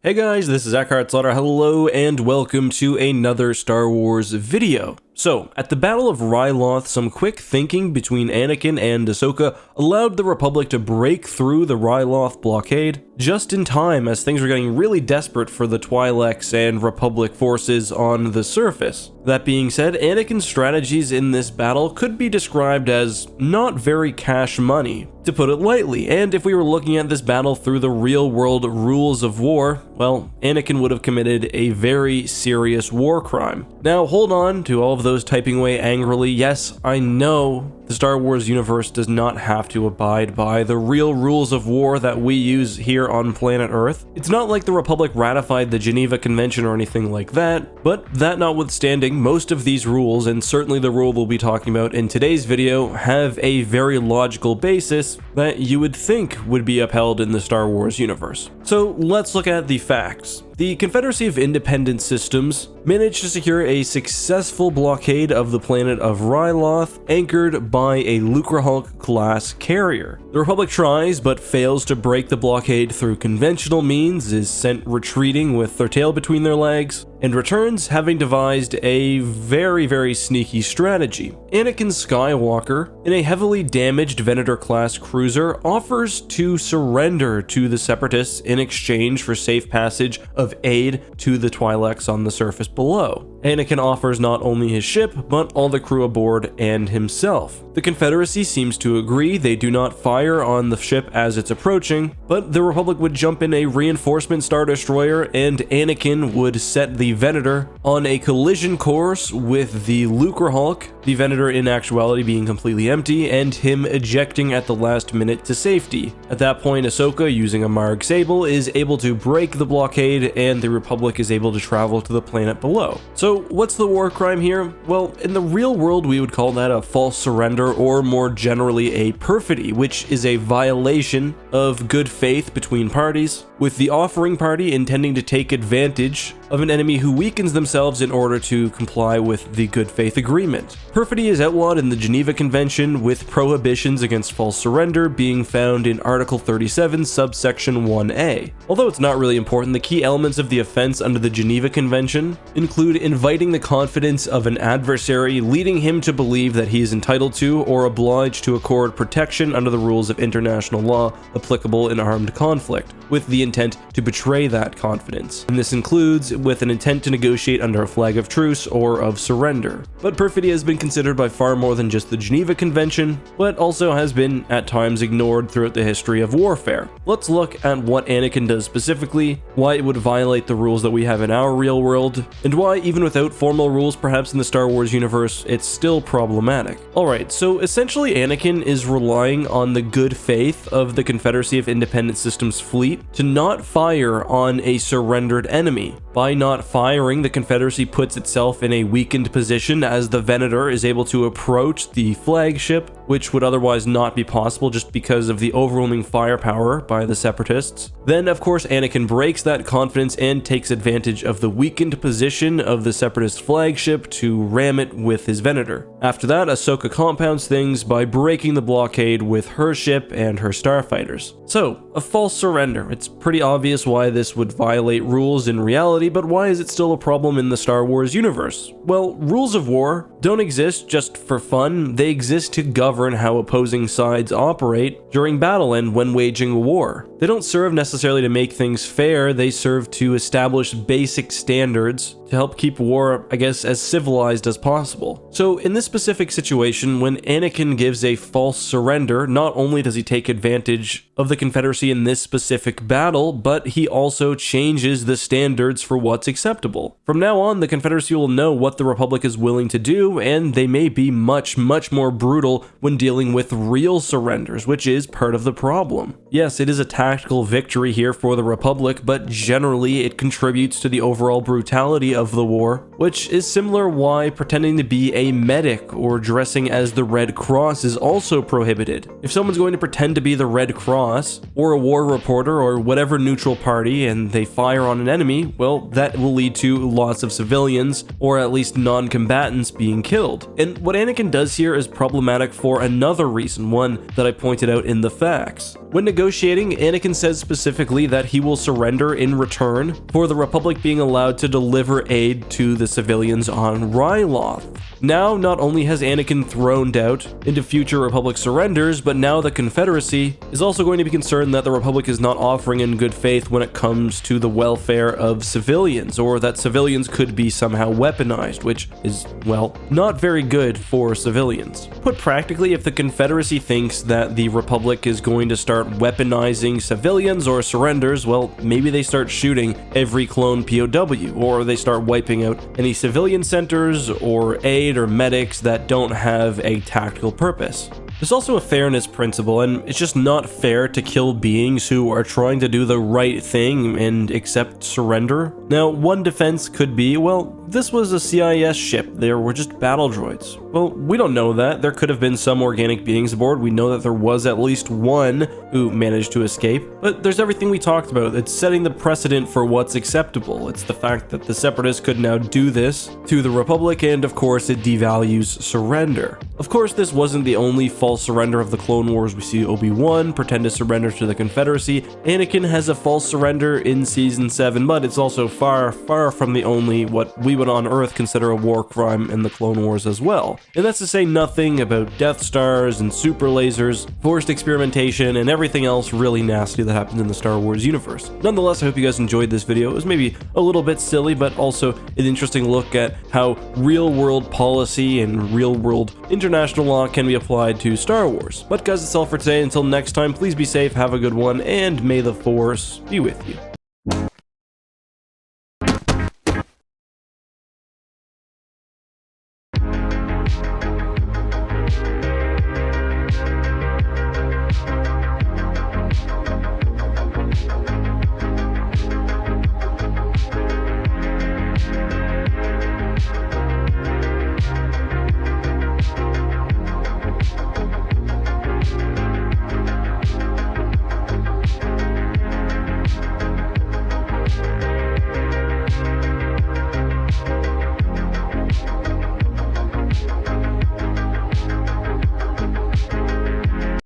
Hey guys, this is EckhartsLadder. Hello and welcome to another Star Wars video. So, at the Battle of Ryloth, some quick thinking between Anakin and Ahsoka allowed the Republic to break through the Ryloth Blockade just in time as things were getting really desperate for the Twi'leks and Republic forces on the surface. That being said, Anakin's strategies in this battle could be described as not very cash money, to put it lightly, and if we were looking at this battle through the real-world rules of war, well, Anakin would have committed a very serious war crime. Now, hold on to all of those typing away angrily. Yes, I know the Star Wars universe does not have to abide by the real rules of war that we use here on planet Earth. It's not like the Republic ratified the Geneva Convention or anything like that, but that notwithstanding, most of these rules, and certainly the rule we'll be talking about in today's video, have a very logical basis that you would think would be upheld in the Star Wars universe. So let's look at the facts. The Confederacy of Independent Systems managed to secure a successful blockade of the planet of Ryloth, anchored by a Lucrehulk-class carrier. The Republic tries but fails to break the blockade through conventional means, is sent retreating with their tail between their legs, and returns having devised a very sneaky strategy. Anakin Skywalker, in a heavily damaged Venator-class cruiser, offers to surrender to the Separatists in exchange for safe passage of aid to the Twi'leks on the surface below. Anakin offers not only his ship, but all the crew aboard and himself. The Confederacy seems to agree. They do not fire on the ship as it's approaching, but the Republic would jump in a reinforcement Star Destroyer, and Anakin would set the Venator on a collision course with the Lucrehulk, the Venator in actuality being completely empty, and him ejecting at the last minute to safety. At that point, Ahsoka, using a Marg Sable, is able to break the blockade, and the Republic is able to travel to the planet below. So what's the war crime here? Well, in the real world we would call that a false surrender, or more generally a perfidy, which is a violation of good faith between parties, with the offering party intending to take advantage of an enemy who weakens themselves in order to comply with the good faith agreement. Perfidy is outlawed in the Geneva Convention, with prohibitions against false surrender being found in Article 37, subsection 1a. Although it's not really important, the key elements of the offense under the Geneva Convention include inviting the confidence of an adversary, leading him to believe that he is entitled to or obliged to accord protection under the rules of international law applicable in armed conflict, with the intent to betray that confidence. And this includes with an intent to negotiate under a flag of truce or of surrender. But perfidy has been considered by far more than just the Geneva Convention, but also has been at times ignored throughout the history of warfare. Let's look at what Anakin does specifically, why it would violate the rules that we have in our real world, and why even without formal rules perhaps in the Star Wars universe, it's still problematic. Alright, so essentially Anakin is relying on the good faith of the Confederacy of Independent Systems fleet to not fire on a surrendered enemy. By not firing, the Confederacy puts itself in a weakened position as the Venator is able to approach the flagship, which would otherwise not be possible just because of the overwhelming firepower by the Separatists. Then, of course, Anakin breaks that confidence and takes advantage of the weakened position of the Separatist flagship to ram it with his Venator. After that, Ahsoka compounds things by breaking the blockade with her ship and her starfighters. So, a false surrender. It's pretty obvious why this would violate rules in reality, but why is it still a problem in the Star Wars universe? Well, rules of war don't exist just for fun. They exist to govern how opposing sides operate during battle and when waging war. They don't serve necessarily to make things fair, they serve to establish basic standards to help keep war, I guess, as civilized as possible. So in this specific situation, when Anakin gives a false surrender, not only does he take advantage of the Confederacy in this specific battle, but he also changes the standards for what's acceptable. From now on, the Confederacy will know what the Republic is willing to do, and they may be much more brutal when dealing with real surrenders, which is part of the problem. Yes, it is a tactical victory here for the Republic, but generally it contributes to the overall brutality of the war, which is similar why pretending to be a medic or dressing as the Red Cross is also prohibited. If someone's going to pretend to be the Red Cross or a war reporter or whatever neutral party and they fire on an enemy, well, that will lead to lots of civilians or at least non-combatants being killed. And what Anakin does here is problematic for another reason, one that I pointed out in the facts. When negotiating, Anakin says specifically that he will surrender in return for the Republic being allowed to deliver aid to the civilians on Ryloth. Now, not only has Anakin thrown doubt into future Republic surrenders, but now the Confederacy is also going to be concerned that the Republic is not offering in good faith when it comes to the welfare of civilians, or that civilians could be somehow weaponized, which is, well, not very good for civilians. Put practically, if the Confederacy thinks that the Republic is going to start weaponizing civilians or surrenders, well, maybe they start shooting every clone POW, or they start wiping out any civilian centers or aid or medics that don't have a tactical purpose. There's also a fairness principle, and it's just not fair to kill beings who are trying to do the right thing and accept surrender. Now, one defense could be, well, this was a CIS ship, there were just battle droids. Well, we don't know that. There could have been some organic beings aboard. We know that there was at least one who managed to escape. But there's everything we talked about. It's setting the precedent for what's acceptable. It's the fact that the Separatists could now do this to the Republic, and of course it devalues surrender. Of course, this wasn't the only false surrender of the Clone Wars. We see Obi-Wan pretend to surrender to the Confederacy. Anakin has a false surrender in Season 7, but it's also far, far from the only what we would on Earth consider a war crime in the Clone Wars as well. And that's to say nothing about Death Stars and super lasers, forced experimentation, and everything else really nasty that happens in the Star Wars universe. Nonetheless, I hope you guys enjoyed this video. It was maybe a little bit silly, but also an interesting look at how real-world policy and real-world international law can be applied to Star Wars. But guys, that's all for today. Until next time, please be safe, have a good one, and may the Force be with you.